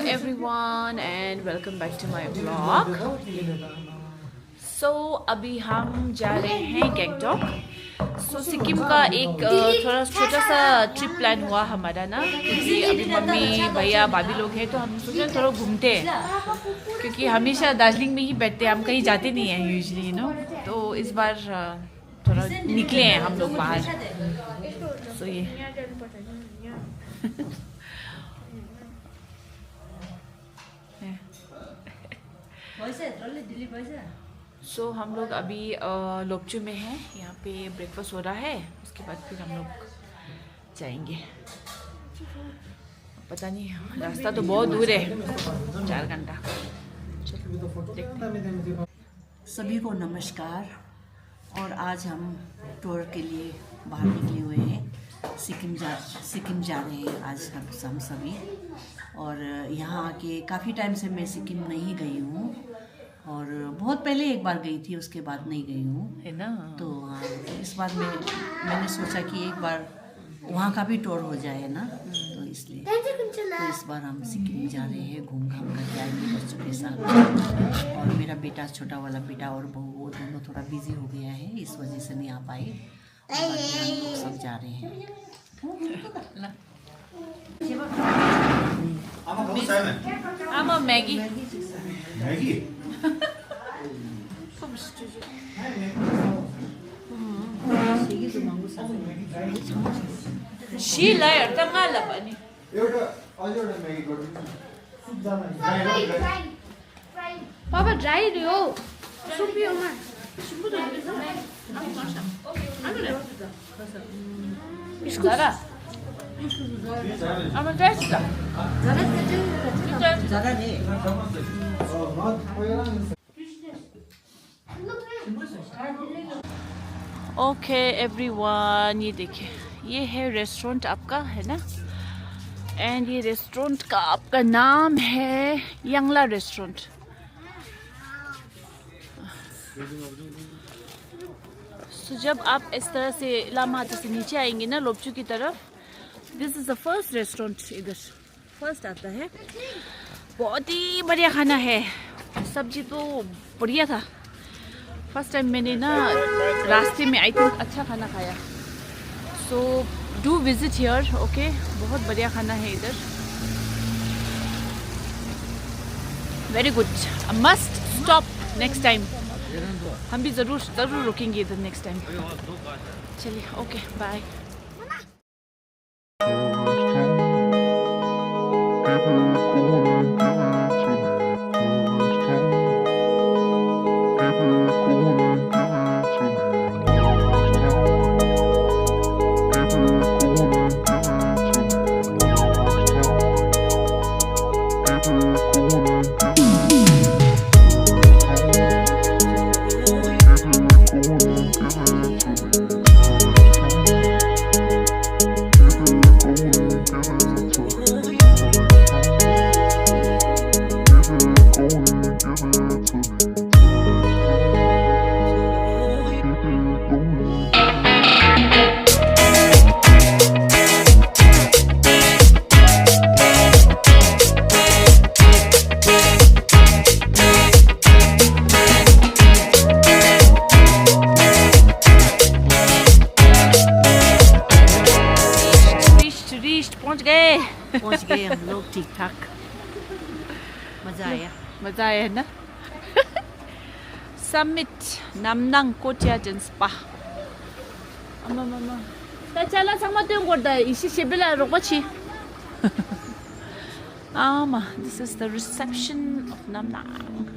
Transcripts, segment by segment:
everyone and welcome back to my vlog. So अभी हम जा रहे हैं गैंगटॉक. सिक्किम का एक थोड़ा छोटा सा ट्रिप प्लान हुआ हमारा ना, क्योंकि अभी मम्मी भैया भाभी लोग हैं तो हम सोचे थोड़ा घूमते हैं, क्योंकि हमेशा दार्जिलिंग में ही बैठते हैं, हम कहीं जाते नहीं हैं यूजुअली तो इस बार थोड़ा निकले हैं हम लोग बाहर. सो ये हम लोग अभी लोपचू में हैं. यहाँ पे ब्रेकफास्ट हो रहा है, उसके बाद फिर हम लोग जाएंगे. पता नहीं, रास्ता तो बहुत दूर है, 4 घंटा. सभी को नमस्कार. और आज हम टूर के लिए बाहर निकले हुए हैं. सिक्किम जा रहे हैं आज हम सभी. और यहाँ आके काफ़ी टाइम से मैं सिक्किम नहीं गई हूँ, और बहुत पहले एक बार गई थी, उसके बाद नहीं गई हूँ, है ना. तो इस बार मैंने सोचा कि एक बार वहाँ का भी टूर हो जाए ना, तो इसलिए तो इस बार हम सिक्किम जा रहे हैं. घूम घाम कर जाएंगे बच्चों के साथ. और मेरा बेटा, छोटा वाला बेटा और बहू, वो दोनों थोड़ा बिजी हो गया है, इस वजह से नहीं आ पाए. हम लोग सब जा रहे हैं. I'm a Maggie. Maggie? Sheila yarda ngala pani. Papa dry dio. Supi oma. Zara. I'm a dress. ज़्यादा नहीं. ओके एवरीवन, ये देखिए, ये है रेस्टोरेंट आपका, है ना. एंड ये रेस्टोरेंट का आपका नाम है यांगला रेस्टोरेंट. सो जब आप इस तरह से लामाता से नीचे आएंगे ना लोपचू की तरफ, this is the first restaurant. इधर फर्स्ट आता है. बहुत ही बढ़िया खाना है, सब्जी तो बढ़िया था. फर्स्ट टाइम मैंने ना रास्ते में आई थिंक अच्छा खाना खाया. So do visit here. Okay, बहुत बढ़िया खाना है इधर. Very good. Must stop next time. हम भी ज़रूर रुकेंगे इधर नेक्स्ट टाइम. चलिए, ओके, बाय. पहुँच गए हम लोग ठीक ठाक. मज़ा आया है ना. समिट नामनांग कोचियाजन स्पा. अम्मा चला 상마대용 거다. 이시 시빌라 로바치. This is the reception of Namnang.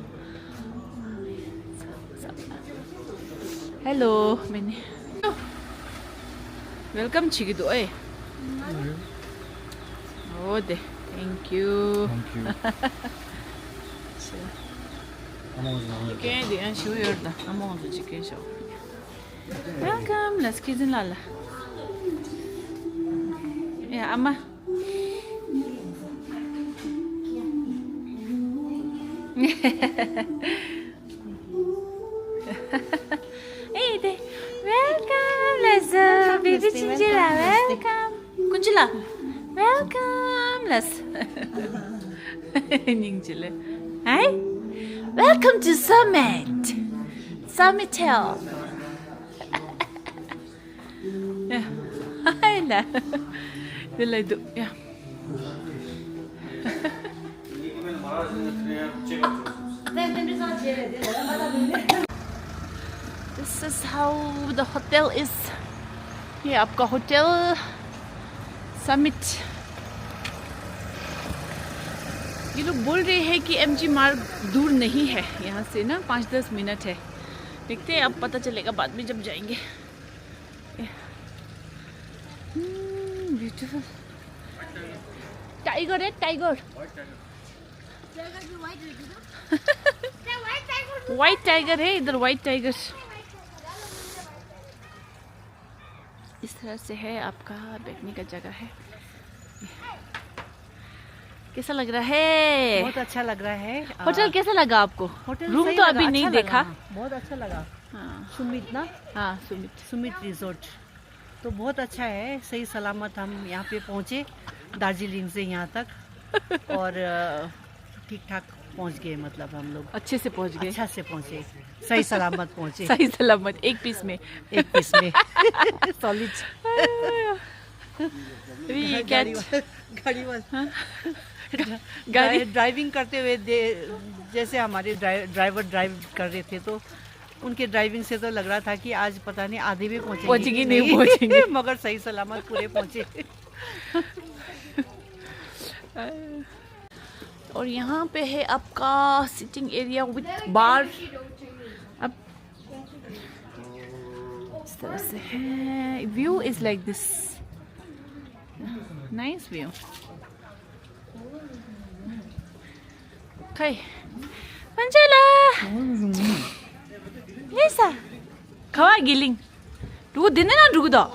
Hello, Minnie. Welcome chigido eh. Oh, thank you. Okay, the answer is the amount of chicken. Welcome, let's kiss in Lala. Yeah, Amma. Hey, welcome, let's baby Chinchilla. Welcome, Kunchila. Welcome. homeless. 닝질래. Hey, welcome to Summit. Summit Hill. Yeah. Hi là. Đây là tụ. Yeah. This is how the hotel is. ये आपका hotel summit. ये लोग बोल रहे हैं कि MG मार्ग दूर नहीं है यहाँ से ना, 5-10 मिनट है. देखते हैं, अब पता चलेगा बाद में जब जाएंगे. ब्यूटीफुल. टाइगर है, टाइगर. व्हाइट टाइगर है इधर, व्हाइट टाइगर. इस तरह से है आपका बैठने का जगह है. कैसा लग रहा है? बहुत अच्छा लग रहा है. होटल कैसा लगा आपको? होटल रूम सही तो लगा, अभी नहीं अच्छा देखा. लगा, बहुत अच्छा लगा. हाँ सुमित ना, हाँ सुमित. सुमित रिजोर्ट तो बहुत अच्छा है. सही सलामत हम यहाँ पे पहुँचे दार्जिलिंग से यहाँ तक, और ठीक ठाक पहुँच गए. मतलब हम लोग अच्छे से पहुंच गए. अच्छा से पहुँचे, सही सलामत पहुँचे. सही सलामत. एक पीस में. एक पीस में सॉलिड. ये गाड़ी वाला ड्राइविंग करते हुए जैसे हमारे ड्राइवर ड्राइव कर रहे थे, तो उनके ड्राइविंग से तो लग रहा था कि आज पता नहीं आधे भी पहुंचेंगे नहीं पहुंचेंगे. मगर सही सलामत पूरे पहुंचे. और यहाँ पे है आपका सिटिंग एरिया विद बार. अब इस तरह से है. View is like this. Nice view. Okay. Angela. Lisa. Kawa giling. Rugo dine na rugo da.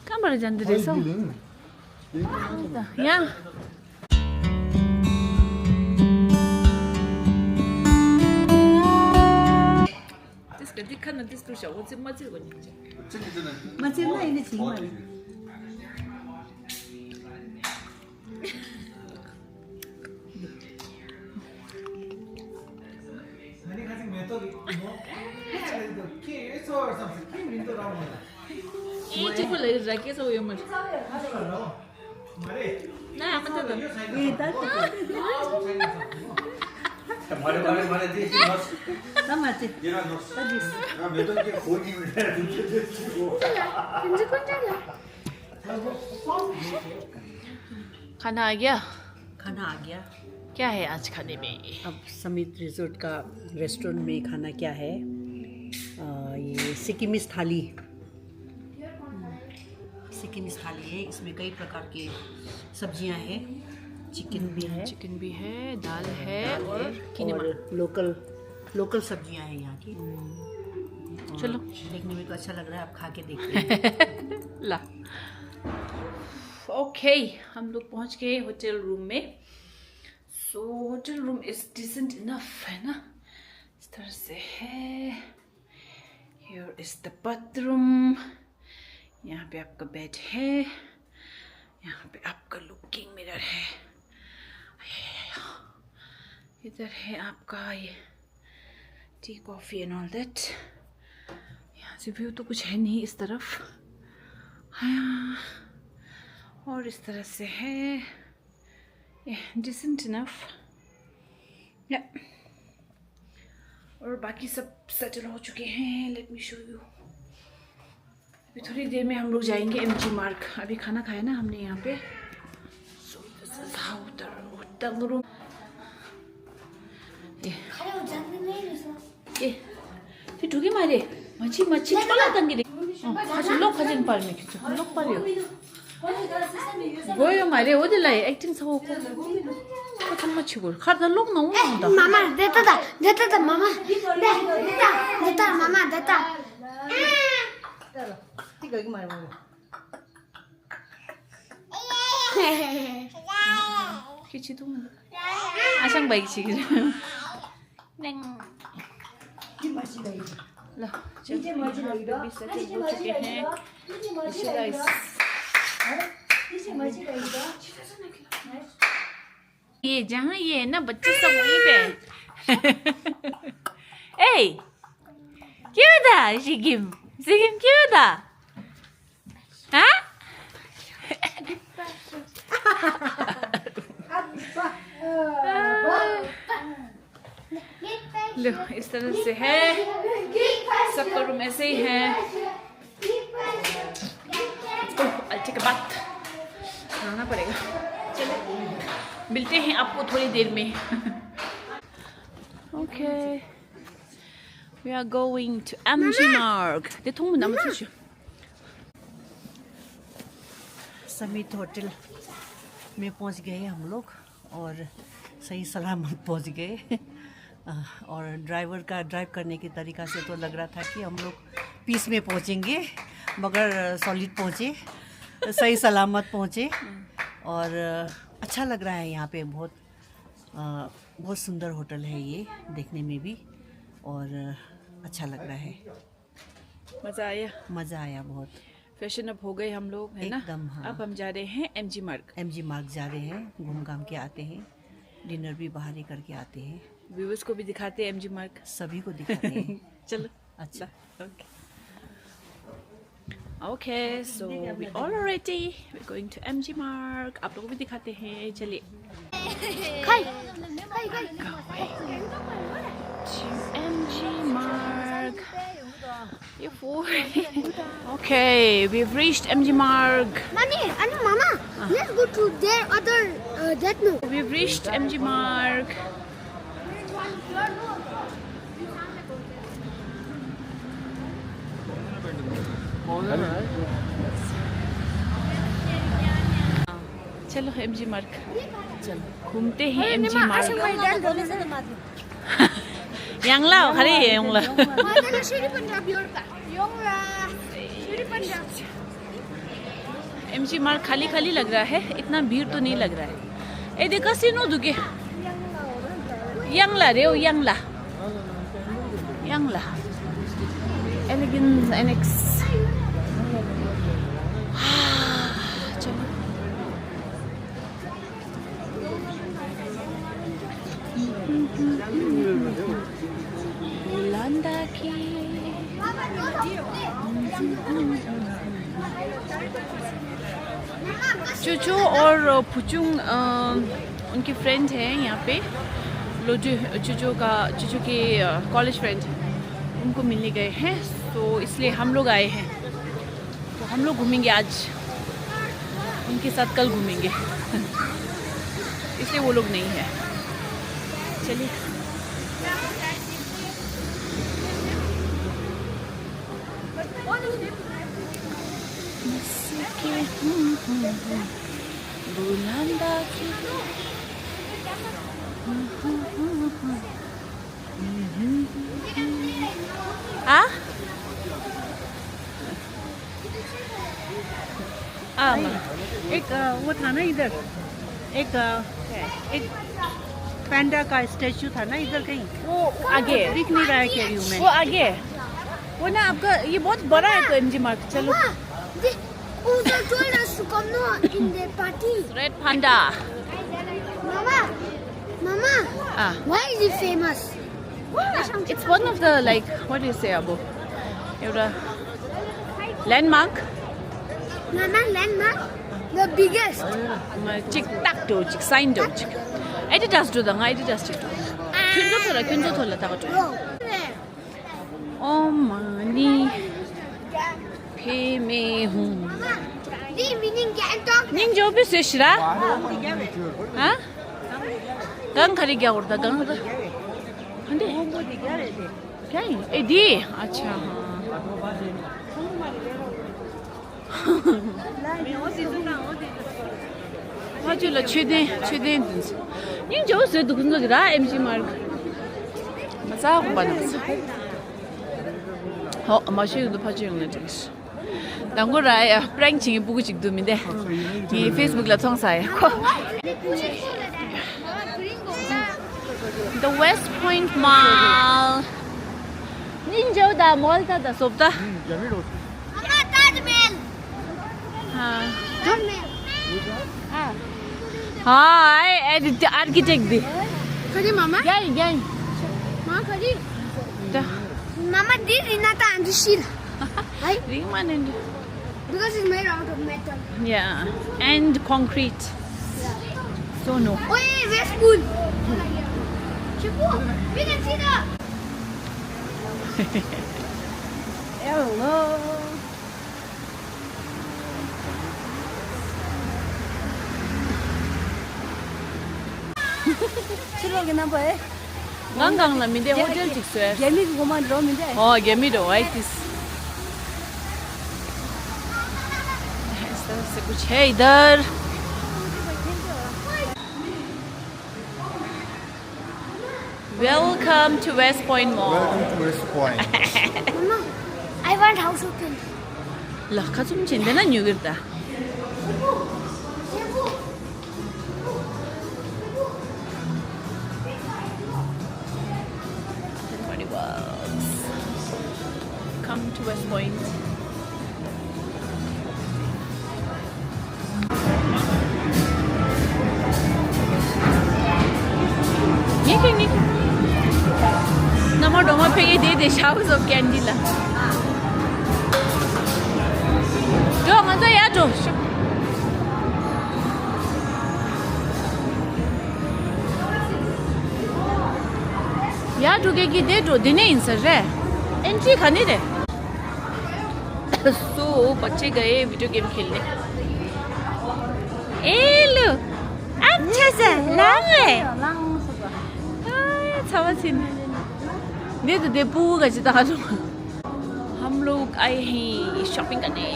कहाँबाट जाँदै रहेछौ? यहाँ. त्यसको देखा न त्यस्तो छ. वो चाहिँ मजे हो नि. मजे नै हैन छिमा. ए चिपो लगिरहेको के छ उयो मैले. ना आमा त ए त नमाचे तदिस खाना आ गया. खाना आ गया. क्या है आज खाने में? अब समित रिजोर्ट का रेस्टोरेंट में खाना क्या है? ये सिक्किमीज थाली. सिक्किमीज थाली है. इसमें कई प्रकार के सब्जियां हैं. चिकन भी है, चिकन भी है, दाल है और कीमा. लोकल सब्जियां हैं यहाँ की. चलो देखने में तो अच्छा लग रहा है. आप खा के देखिए. ला. ओके, हम लोग पहुंच गए होटल रूम में. So hotel room is decent enough है ना. इस तरह से है. Here is the bathroom. यहाँ पे आपका बेड है. यहाँ पे आपका लुकिंग मिरर है. इधर है आपका ये tea coffee and all that. यहाँ से व्यू तो कुछ है नहीं इस तरफ. हाँ, और इस तरह से है. Decent enough. और बाकी सब सेटल हो चुके हैं. Let me show you. अभी थोड़ी देर में हम लोग जाएंगे एमजी मार्ग. अभी खाना खाया ना हमने यहाँ पे. So this is how the hotel room. ए त्यो ढुके मारे मच्छी मच्छी ठुलो तङ्गिरे. खसी लोक खजिन पार्ने खिच्छ. लोक पर्यो गयो मारे हो त्यसलाई एक्टिङ छ. कता मच्छी गयो खर्दा लोक न हुँदा. मामा देता मामा देता मामा देता. ठीक है कि मारे किछि तु आसँग बाइक छिकिर. ल चलिए हो चुके हैं. ये जहाँ ये है ना बच्चे सब वहीं पे ए क्यों था सिक्किम सिक्किम क्यों था हाँ लो इस तरह से है सबका रूम ऐसे ही है अच्छे के बाद खाना पड़ेगा चलो मिलते हैं आपको थोड़ी देर में okay we are going to MG Marg 대통문 나무 주시오 Summit hotel में पहुंच गए हम लोग और सही सलामत पहुंच गए और ड्राइवर का ड्राइव करने के तरीका से तो लग रहा था कि हम लोग पीस में पहुंचेंगे मगर सॉलिड पहुंचे सही सलामत पहुंचे और अच्छा लग रहा है यहाँ पे बहुत सुंदर होटल है ये देखने में भी और अच्छा लग रहा है मज़ा आया बहुत फैशन अप हो गए हम लोग है ना एकदम, हाँ। अब हम जा रहे हैं MG Marg जा रहे हैं घूम घाम के आते हैं डिनर भी बाहर ही करके आते हैं व्यूअर्स को भी दिखाते हैं MG Marg सभी को दिखाते हैं चलो अच्छा Okay, so we all are ready. We're going to MG Marg. आप लोगों को भी दिखाते हैं चलिए MG Marg. Okay, we've reached MG Marg. Mama, let's go to their other that no. We've reached MG Marg. चलो MG Marg चलो घूमते हैं MG Marg यांगला खरी यांगला MG Marg खाली खाली लग रहा है इतना भीड़ तो नहीं लग रहा है ए देखा सीनो दुगे यांगला रे यांगला एलिगेंस NX चलो बुलंदा की चूचू और पुचुंग उनकी फ्रेंड है यहाँ पे चूचू के कॉलेज फ्रेंड उनको मिलने गए हैं तो इसलिए हम लोग आए हैं तो हम लोग घूमेंगे आज उनके साथ कल घूमेंगे इसलिए वो लोग नहीं है चलिए बुलंदा की एक वो था ना इधर एक पैंडा का स्टैचू था ना इधर कहीं वो आगे दिख नहीं रहा है कह रही हूँ मैं वो आगे वो ना आपका ये बहुत बड़ा है तो MG Marg चलो They told us to come no in their party. Red panda Mama, why is it famous? It's one of the like what do you say अबो एउटा landmark Mama, landmark, the biggest. चिक टाक दो चिक sign दो चिक Adidas दो दंगा Adidas चिक 균조 털라 다가 좀 어머니 페메후 The meaning Gangtok. 닌 जो भी सेशरा हाँ गंग खरी क्या उड़ता गंग अंडे क्या है ए दी अच्छा 아주라 최대 닌 저스 두근 거라 MG Marg 맞아 고바나스 마시도 파지용네 저기서 난고라 프랭칭이 보고 찍도민데 이 페이스북라 통사에 The West Point Mall 닌저다 몰다다 섭다 Mama, Taj Mahal. हाँ Taj Mahal. हाँ आर्किटेक्ट दी Kadi mama? गई Ma kadi. Mama did Renata and Shira. Right? Ring मानेंगे Because it's made out of metal. yeah and concrete so no Oh yeah, where's school? Chipu, we can see the. hello 실록이 나봐요. 강강남인데 호텔 직수에 재미가 그만 들어오는데. गेमिडो है किस इस तरह से कुछ है इधर welcome to West Point mall Welcome to West Point. Mama, I want house open. लखा 좀 진대나 뉴기다 everybody works come to West Point Nick Nama doma pege de showers of candy la Jo ngada ya jo या ढुकेगी दे जो दिने इंसर रे entry खाने रे सो बच्चे गए video game खेलने ए लो अच्छा सा लांग है छावचिन दे तो दे पू का जिता जो हम लोग आए हैं शॉपिंग करने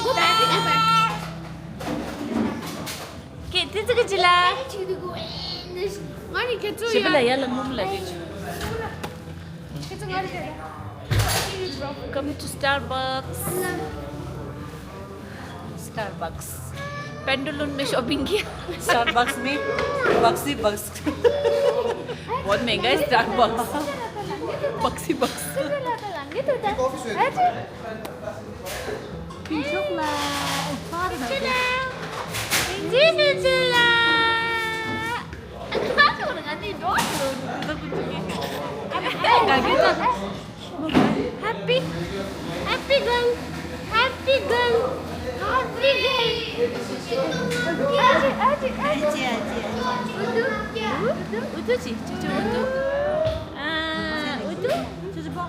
Go back, go back. कितने जगह चला To the go in this. Money, get to शिबला या लंगम लगे Come to Starbucks Starbucks pendulum में शॉपिंग किया स्टारबक्स में बक्सी बक्स बहुत महंगा है स्टारबक्स बक्सी बक्स Happy, happy girl, happy girl, happy girl. 우두 지 주주 우두 아 우두 주주 뭐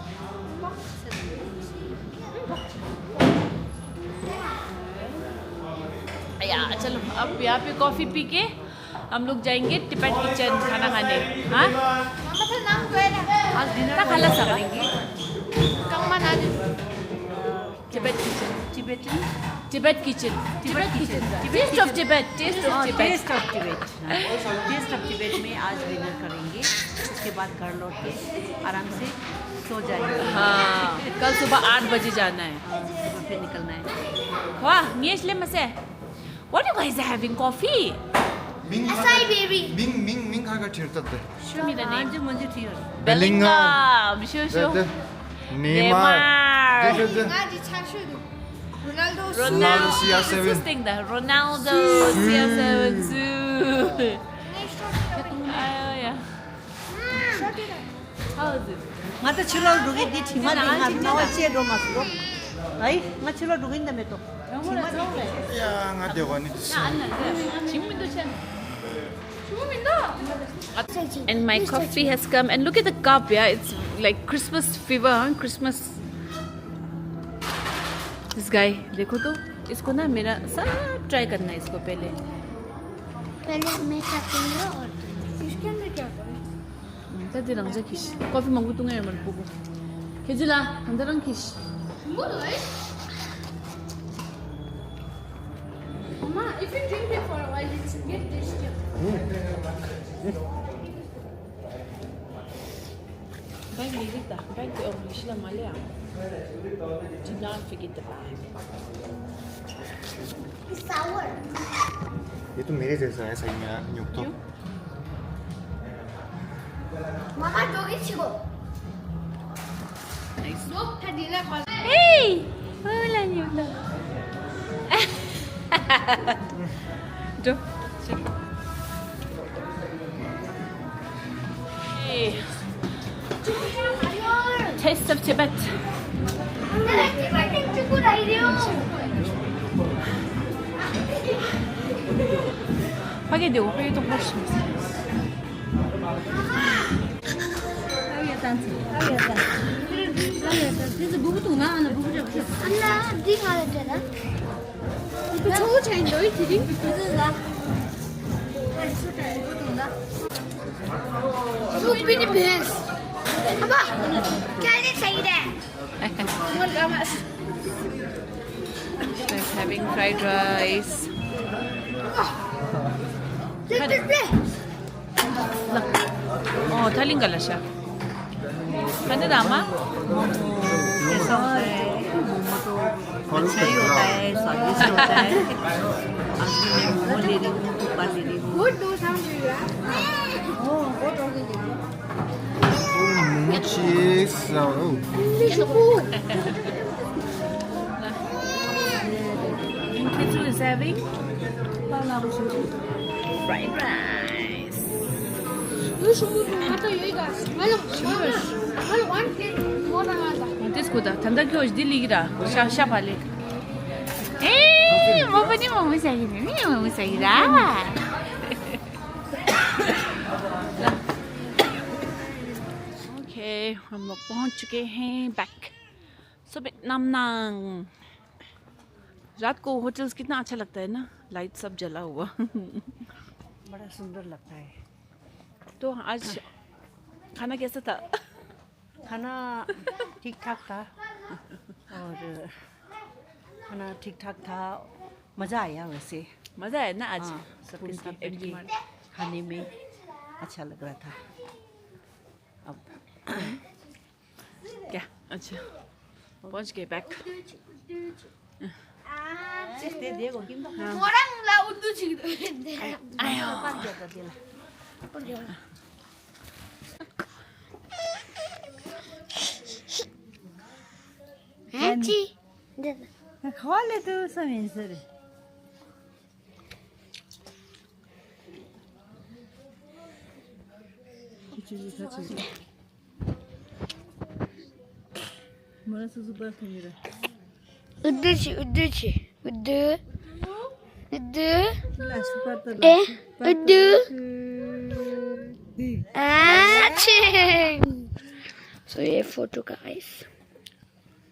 या चलो अब यहाँ पे कॉफी पी के हम लोग जाएंगे टिबेट किचन खाना खाने हाँ Mama sa nang kuwela. आज डिनर ता खाला सा करेंगे Kang manado. Tibet kitchen Tibetan Tibet kitchen Tibet kitchen taste of Tibet taste of Tibet taste of Tibet taste of Tibet में आज डिनर करेंगे उसके बाद घर लौट के आराम से सो जाएंगे हाँ कल सुबह 8 बजे जाना है सुबह फिर निकलना है वाह मियशले मसे What you guys are having coffee? Ming Acai baby. Ming खाकर छिड़ता थे. Show me the name. आज मुझे there Bellingham. Show. Neymar. Neymar. Ngadi chashudu. Ronaldo. Ronaldo CR7. This thing the Ronaldo CR7 Zoo. Oh yeah. How is it? nga ta chilo dugi di thima di nga nawa che do mas do ai nga chilo dugi nda me to 야, 나 대고 아니. 지금도 참. And my coffee has come and look at the cup, yeah, it's like Christmas fever, huh? Christmas. This guy, देखो तो इसको ना मेरा सब try करना है इसको पहले. पहले मैं काटूंगा और इसके अंदर क्या करें? तादि रंजा किश. कॉफी मांगू तुंगा यार मन पुगो. केजुला अंदर रंग किश. Mama, if you drink it for a while, it's get this too. Bag lirita, bag de English la malaya. Do not forget the bag. It's sour. ये तो मेरे जैसा है सही में यार न्यूक तो. Mama, dog it chico. Nice. Dog had dinner for. Hey! बोला नहीं होता जो Taste of Tibet. 파게 되고 회도 훨씬 있어. अन्ना दिखा देते ना इनको छोड़ चाहिए दो ही चीज़ इधर ला दूध भी नहीं भैंस अब क्या ये सही है She's having fried rice. Oh, taling ka siya. Ano dama? कैसा होता है मोमो तो अच्छा ही होता है, स्वादिष्ट होता है। अभी मैं मोमो ले रही हूँ, थुक्पा ले रही हूँ। Good do something cheese. Oh. Kitsu is having fried rice. This kuda. Tanda kyo isdi ligira. Sha pale. Eh, mo pani mo sagira. Ni mo sagira. Okay, हम लोग पहुंच चुके हैं बैक। सो नामनांग। रात को होटल्स कितना अच्छा लगता है ना, लाइट सब जला हुआ। बड़ा सुंदर लगता है। तो आज खाना कैसा था? खाना ठीक ठाक था और खाना ठीक ठाक था, मज़ा आया वैसे। मजा आया ना आज? हाँ, सबके पूरी साथ बैठ के खाने में अच्छा लग रहा था। अब क्या? अच्छा पहुंच गए back. orang lah udah sih आयो Haji खवा ले तो समय सर मला सुपर थंडी udah sih udah सुपर तो udah so ये फोटो का आइस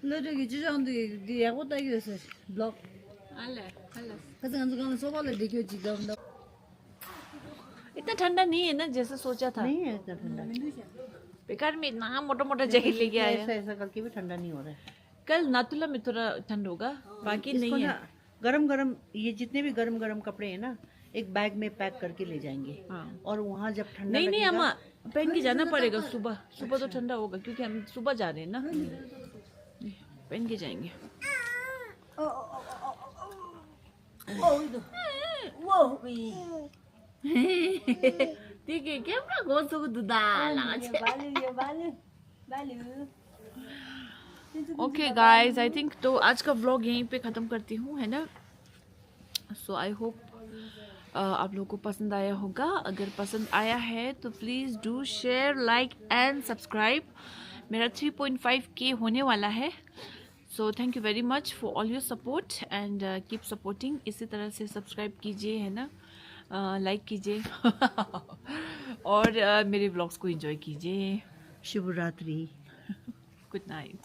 लड़के जुजाउंदे दिएको तागियो सर ब्लॉग आला कसे गंज गंज सोबाले देखियो जुजाउंदा इतना ठंडा नहीं है ना जैसे सोचा था। नहीं है इतना ठंडा, बेकार में इतना मोटा मोटा जैकेट लेके आया। ऐसा ऐसा करके भी ठंडा नहीं हो रहा है। कल नातुला में थोड़ा ठंड होगा, बाकी इसको नहीं है। ना गरम गरम, ये जितने भी गरम गरम कपड़े हैं ना, एक बैग में पैक करके ले जाएंगे। हाँ। और वहाँ जब ठंडा नहीं नहीं लगेगा- अम्मा पहन के जाना पड़ेगा। सुबह सुबह तो ठंडा होगा क्योंकि हम सुबह जा रहे हैं ना, पहन के जाएंगे। ठीक है क्या अपना गोश्त को दूधा ओके गाइस, आई थिंक तो आज का व्लॉग यहीं पे ख़त्म करती हूँ, है ना। सो आई होप आप लोगों को पसंद आया होगा। अगर पसंद आया है तो please do share, like and subscribe. मेरा 3.5K होने वाला है। So thank you very much for all your support and keep supporting. इसी तरह से सब्सक्राइब कीजिए, है ना, लाइक कीजिए और मेरे व्लॉग्स को एंजॉय कीजिए। शुभ रात्रि। Good night.